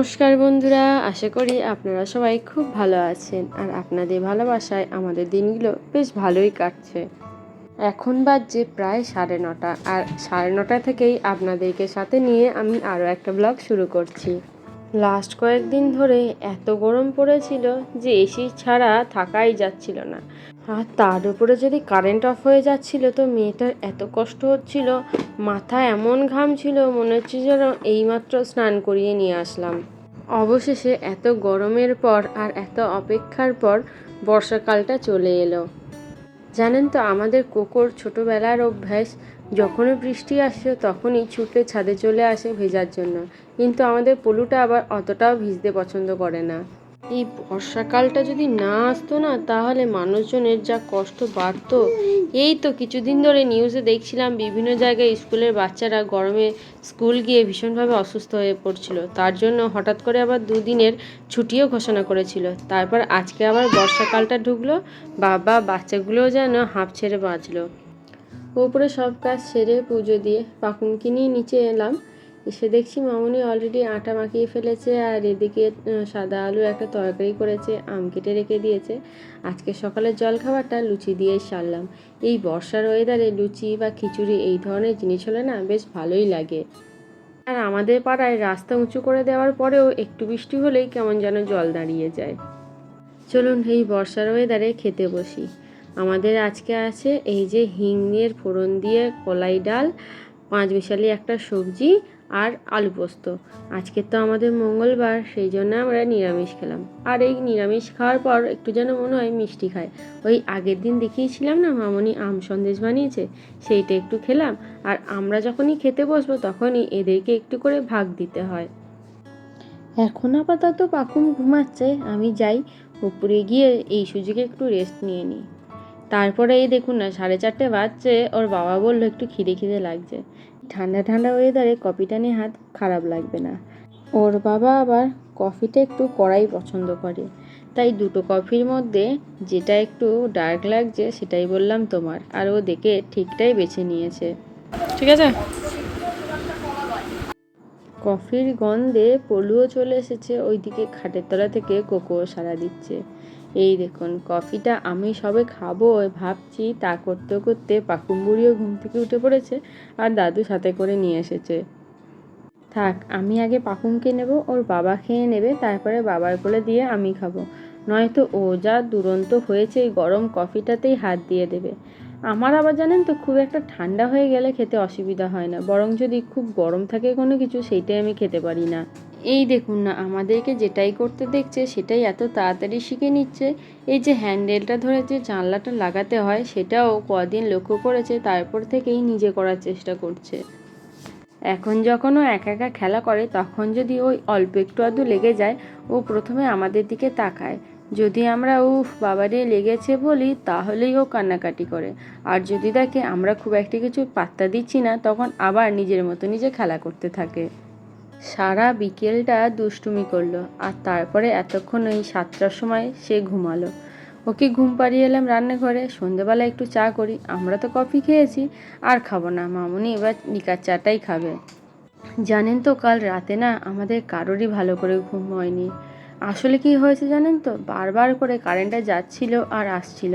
নমস্কার বন্ধুরা, আশা করি আপনারা সবাই খুব ভালো আছেন আর আপনাদের ভালোবাসায় আমাদের দিনগুলো বেশ ভালোই কাটছে। এখন বাজছে প্রায় 9:30 আর 9:30 থেকেই আপনাদেরকে সাথে নিয়ে আমি আরও একটা ব্লগ শুরু করছি। লাস্ট কয়েকদিন ধরে এত গরম পড়েছিল যে এসি ছাড়া থাকাই যাচ্ছিল না, আর তার উপরে যদি কারেন্ট অফ হয়ে যাচ্ছিল তো মেয়েটার এত কষ্ট হচ্ছিল, মাথা এমন ঘাম ছিল, মনে হচ্ছে যেন এইমাত্র স্নান করিয়ে নিয়ে আসলাম। অবশেষে এত গরমের পর আর এত অপেক্ষার পর বর্ষাকালটা চলে এলো। জানেন তো, আমাদের কোকোর ছোটোবেলার অভ্যাস, যখনই বৃষ্টি আসছে তখনই ছুটে ছাদে চলে আসে ভেজার জন্য, কিন্তু আমাদের পলুটা আবার অতটাও ভিজতে পছন্দ করে না। এই বর্ষাকালটা যদি না আসতো না, তাহলে মানুষজনের যা কষ্ট বাড়তো। এই তো কিছুদিন ধরে নিউজে দেখছিলাম বিভিন্ন জায়গায় স্কুলের বাচ্চারা গরমে স্কুল গিয়ে ভীষণভাবে অসুস্থ হয়ে পড়ছিল, তার জন্য হঠাৎ করে আবার 2 দিনের ছুটিও ঘোষণা করেছিল। তারপর আজকে আবার বর্ষাকালটা ঢুকলো, বাবা বাচ্চাগুলোও যেন হাঁপ ছেড়ে বাঁচলো। ওপরে সব কাজ সেরে পুজো দিয়ে পাকুনকে নিয়ে নিচে এলাম। এসে দেখছি মামুনি অলরেডি আটা মাখিয়ে ফেলেছে, আর এদিকে সাদা আলু একটা তরকারি করেছে, আম কেটে রেখে দিয়েছে। আজকে সকালের জলখাবারটা লুচি দিয়েই সারলাম। এই বর্ষার ওয়েদারে লুচি বা খিচুড়ি এই ধরনের জিনিস হলে না বেশ ভালোই লাগে। আর আমাদের পাড়ায় রাস্তা উঁচু করে দেওয়ার পরেও একটু বৃষ্টি হলেই কেমন যেন জল দাঁড়িয়ে যায়। চলুন এই বর্ষার ওয়েদারে খেতে বসি। আমাদের আজকে আছে এই যে হিঙের ফোড়ন দিয়ে কলাই ডাল, 5 মিশালি একটা সবজি আর আলু পোস্ত। আজকে তো আমাদের মঙ্গলবার, সেই জন্য আমরা নিরামিষ খেলাম। আর এই নিরামিষ খাওয়ার পর একটু যেন মনে হয় মিষ্টি খায়। ওই আগের দিন দেখিয়েছিলাম না মামনি আম সন্দেশ বানিয়েছে, সেইটা একটু খেলাম। আর আমরা যখনই খেতে বসবো তখনই এদেরকে একটু করে ভাগ দিতে হয়। এখন আপাতত পাকুম ঘুমাচ্ছে, আমি যাই উপরে গিয়ে এই সুযোগে একটু রেস্ট নিয়ে নিই। তারপরে এই দেখুন না, 4:30 বাজছে, ওর বাবা বললো একটু খিদে খিদে লাগছে। ঠান্ডা ঠান্ডা ওয়েদারে কফিটা নিয়ে হাত খারাপ লাগবে না। ওর বাবা আবার কফিটা একটু কড়াই পছন্দ করে, তাই দুটো কফির মধ্যে যেটা একটু ডার্ক লাগছে সেটাই বললাম তোমার, আর ও দেখে ঠিকটাই বেছে নিয়েছে। ঠিক আছে। কফির গন্ধে পলুও চলে এসেছে, ওইদিকে খাটের তলা থেকে কোকোও সাড়া দিচ্ছে। এই দেখুন কফিটা আমি সবে খাবো ভাবছি, তা করতে করতে পাকুম বুড়িও ঘুম থেকে উঠে পড়েছে, আর দাদু সাথে করে নিয়ে এসেছে। থাক, আমি আগে পাকুমকে নেব, ওর বাবা খেয়ে নেবে, তারপরে বাবার কোলে দিয়ে আমি খাবো। নয়তো ও যা দুরন্ত হয়েছে এই গরম কফিটাতেই হাত দিয়ে দেবে। আমার আবার জানেন তো, খুব একটা ঠান্ডা হয়ে গেলে খেতে অসুবিধা হয় না, বরং যদি খুব গরম থাকে কোনো কিছু, সেইটাই আমি খেতে পারি না। এই দেখুন না, আমাদেরকে যেটাই করতে দেখছে সেটাই এত তাড়াতাড়ি শিখে নিচ্ছে। এই যে হ্যান্ডেলটা ধরে যে জানলাটা লাগাতে হয়, সেটাও কদিন লক্ষ্য করেছে, তারপর থেকেই নিজে করার চেষ্টা করছে। এখন যখন ও একা একা খেলা করে, তখন যদি ওই অল্প একটু আধটু লেগে যায়, ও প্রথমে আমাদের দিকে তাকায়। যদি আমরা উফ বাবারে লেগেছে বলি, তাহলেই ও কান্নাকাটি করে। আর যদি দেখে আমরা খুব একটা কিছু পাত্তা দিচ্ছি না, তখন আবার নিজের মতো নিজে খেলা করতে থাকে। সারা বিকেলটা দুষ্টুমি করলো, আর তারপরে এতক্ষণ ওই 7টার সময় সে ঘুমালো। ওকে ঘুম পাড়িয়ে এলাম রান্নাঘরে। সন্ধেবেলা একটু চা করি, আমরা তো কফি খেয়েছি, আর খাবো না, মামুনি এবার লিকার চাটাই খাবে। জানেন তো, কাল রাতে না আমাদের কারোরই ভালো করে ঘুম হয়নি। আসলে কি হয়েছে জানেন তো, বারবার করে কারেন্টটা যাচ্ছিল আর আসছিল।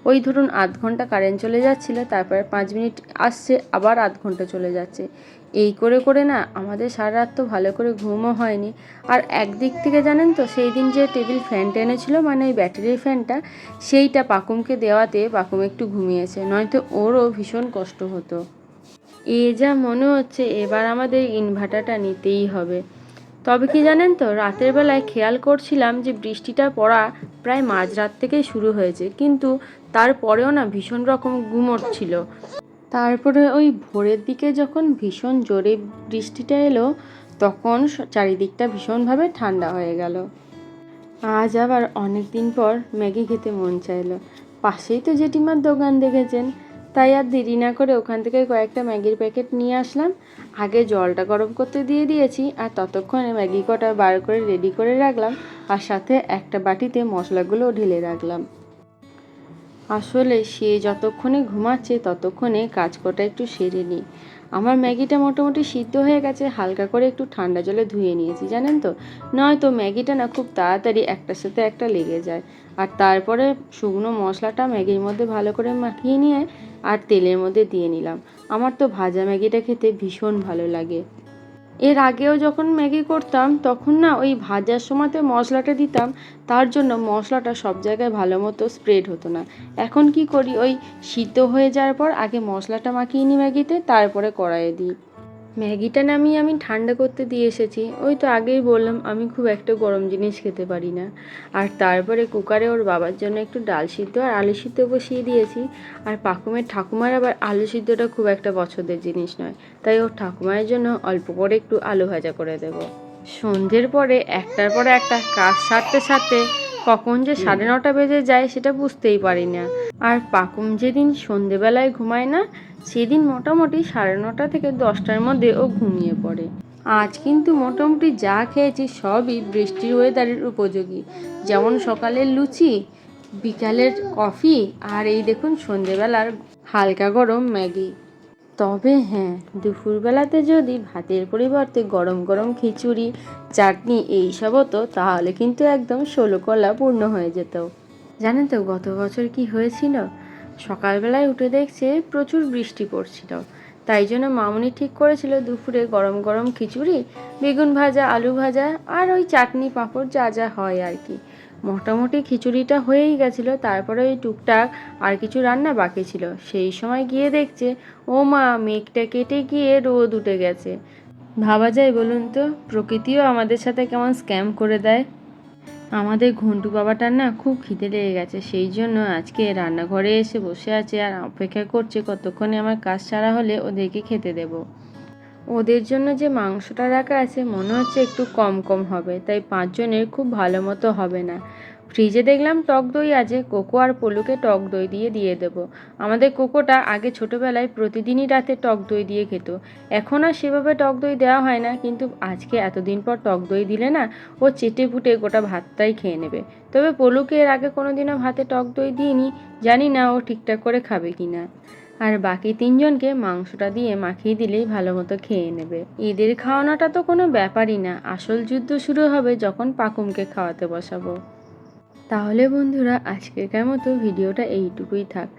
ওই ধরুন আধ ঘন্টা কারেন্ট চলে যাচ্ছিল, তারপরে 5 মিনিট আসছে, আবার আধ ঘন্টা চলে যাচ্ছে। এই করে করে না আমাদের সারা রাত তো ভালো করে ঘুমও হয়নি। আর একদিক থেকে জানেন তো, সেই দিন যে টেবিল ফ্যানটা এনেছিল, মানে ওই ব্যাটারির ফ্যানটা, সেইটা পাকুমকে দেওয়াতে পাকুম একটু ঘুমিয়েছে, নয়তো ওরও ভীষণ কষ্ট হতো। এ যা মনে হচ্ছে এবার আমাদের ইনভার্টারটা নিতেই হবে। তবে কি জানেন তো, রাতের বেলায় খেয়াল করছিলাম যে বৃষ্টিটা পড়া প্রায় মাঝরাত থেকেই শুরু হয়েছে, কিন্তু তারপরেও না ভীষণ রকম গুমোট ছিল। তারপরে ওই ভোরের দিকে যখন ভীষণ জোরে বৃষ্টিটা এলো, তখন চারিদিকটা ভীষণভাবে ঠান্ডা হয়ে গেল। আজ আবার অনেক দিন পর ম্যাগি খেতে মন চাইলো। পাশেই তো জেঠিমার দোকান দেখেছেন, তাই আর দেরি না করে ওখান থেকে কয়েকটা ম্যাগির প্যাকেট নিয়ে আসলাম। আগে জলটা গরম করতে দিয়ে দিয়েছি, আর ততক্ষণে ম্যাগি কটা বার করে রেডি করে রাখলাম, আর সাথে একটা বাটিতে মশলাগুলো ঢেলে রাখলাম। আসলে সে যতক্ষণে ঘুমাচ্ছে ততক্ষণে কাজ কটা একটু সেরে নিই। আমার ম্যাগিটা মোটামুটি সিদ্ধ হয়ে গেছে, হালকা করে একটু ঠান্ডা জলে ধুয়ে নিয়েছি জানেন তো, নয়তো ম্যাগিটা না খুব তাড়াতাড়ি একটার সাথে একটা লেগে যায়। আর তারপরে শুকনো মশলাটা ম্যাগির মধ্যে ভালো করে মাখিয়ে নিয়ে আর তেলের মধ্যে দিয়ে নিলাম। আমার তো ভাজা ম্যাগিটা খেতে ভীষণ ভালো লাগে। এর আগেও যখন ম্যাগি করতাম তখন না ওই ভাজার সময়তে মশলাটা দিতাম, তার জন্য মশলাটা সব জায়গায় ভালো মতো স্প্রেড হতো না। এখন কি করি, ওই সিদ্ধ হয়ে যাওয়ার পর আগে মশলাটা মাখিয়ে নিই ম্যাগিতে, তারপরে কড়াইয়ে দিই। ম্যাগিটা নামিয়ে আমি ঠান্ডা করতে দিয়ে এসেছি। ওই তো আগেই বললাম আমি খুব একটা গরম জিনিস খেতে পারি না। আর তারপরে কুকারে ওর বাবার জন্য একটু ডাল সিদ্ধ আর আলু সিদ্ধ বসিয়ে দিয়েছি। আর পাকুমের ঠাকুমার আবার আলু সিদ্ধটা খুব একটা পছন্দের জিনিস নয়, তাই ওর ঠাকুমার জন্য অল্প করে একটু আলু ভাজা করে দেব। সন্ধ্যের পরে একটার পরে একটা কাজ সারতে সারতে কখন যে 9:30 বেজে যায় সেটা বুঝতেই পারি না। আর পাকুম যেদিন সন্ধেবেলায় ঘুমায় না, সেদিন মোটামুটি 9:30 থেকে 10টার মধ্যে ও ঘুমিয়ে পড়ে। আজ কিন্তু মোটামুটি যা খেয়েছি সবই বৃষ্টির ওয়েদারের উপযোগী, যেমন সকালের লুচি, বিকালের কফি, আর এই দেখুন সন্ধেবেলার হালকা গরম ম্যাগি। তবে হ্যাঁ, দুপুরবেলাতে যদি ভাতের পরিবর্তে গরম গরম খিচুড়ি, চাটনি এইসব হতো তাহলে কিন্তু একদম 16 কলা পূর্ণ হয়ে যেত। জানেন তো গত বছর কি হয়েছিল? সকালবেলায় উঠে দেখছে প্রচুর বৃষ্টি পড়ছিল, তাই জন্য মামুনি ঠিক করেছিল দুপুরে গরম গরম খিচুড়ি, বেগুন ভাজা, আলু ভাজা আর ওই চাটনি পাঁপড় যা যা হয় আর কি। মোটামুটি খিচুড়িটা হয়েই গেছিলো, তারপরে ওই টুকটাক আর কিছু রান্না বাকি ছিল। সেই সময় গিয়ে দেখছে ও মা, মেঘটা কেটে গিয়ে রোদ উঠে গেছে। ভাবা যায় বলুন তো, প্রকৃতিও আমাদের সাথে কেমন স্ক্যাম করে দেয়। আমাদের ঘন্টু বাবাটার না খুব খিদে লেগে গেছে, সেই জন্য আজকে রান্নাঘরে এসে বসে আছে আর অপেক্ষা করছে কতক্ষণে আমার কাজ সারা হলে ওদেরকে খেতে দেব। ওদের জন্য যে মাংসটা রাখা আছে মনে হচ্ছে একটু কম কম হবে, তাই 5 জনের খুব ভালো মতো হবে না। ফ্রিজে দেখলাম টক দই আছে, কোকো আর পলুকে টক দই দিয়ে দিয়ে দেবো। আমাদের কোকোটা আগে ছোটোবেলায় প্রতিদিনই রাতে টক দই দিয়ে খেত, এখন আর সেভাবে টক দই দেওয়া হয় না, কিন্তু আজকে এতদিন পর টক দই দিলে না ও চেটে পুটে গোটা ভাতটাই খেয়ে নেবে। তবে পলুকে এর আগে কোনোদিনও ভাতে টক দই দিইনি, জানি না ও ঠিকঠাক করে খাবে কি না। আর বাকি 3জনকে মাংসটা দিয়ে মাখিয়ে দিলেই ভালো মতো খেয়ে নেবে। এদের খাওয়ানোটা তো কোনো ব্যাপারই না, আসল যুদ্ধ শুরু হবে যখন পাকুমকে খাওয়াতে বসাবো। তাহলে বন্ধুরা আজকেরকার মতো ভিডিওটা এইটুকুই থাক।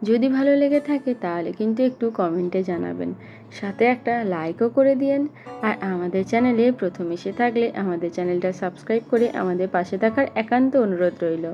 যদি ভালো লেগে থাকে তাহলে কিন্তু একটু কমেন্টে জানাবেন, সাথে একটা লাইকও করে দিয়েন। আর আমাদের চ্যানেলে প্রথম এসে থাকলে আমাদের চ্যানেলটা সাবস্ক্রাইব করে আমাদের পাশে থাকার একান্ত অনুরোধ রইল।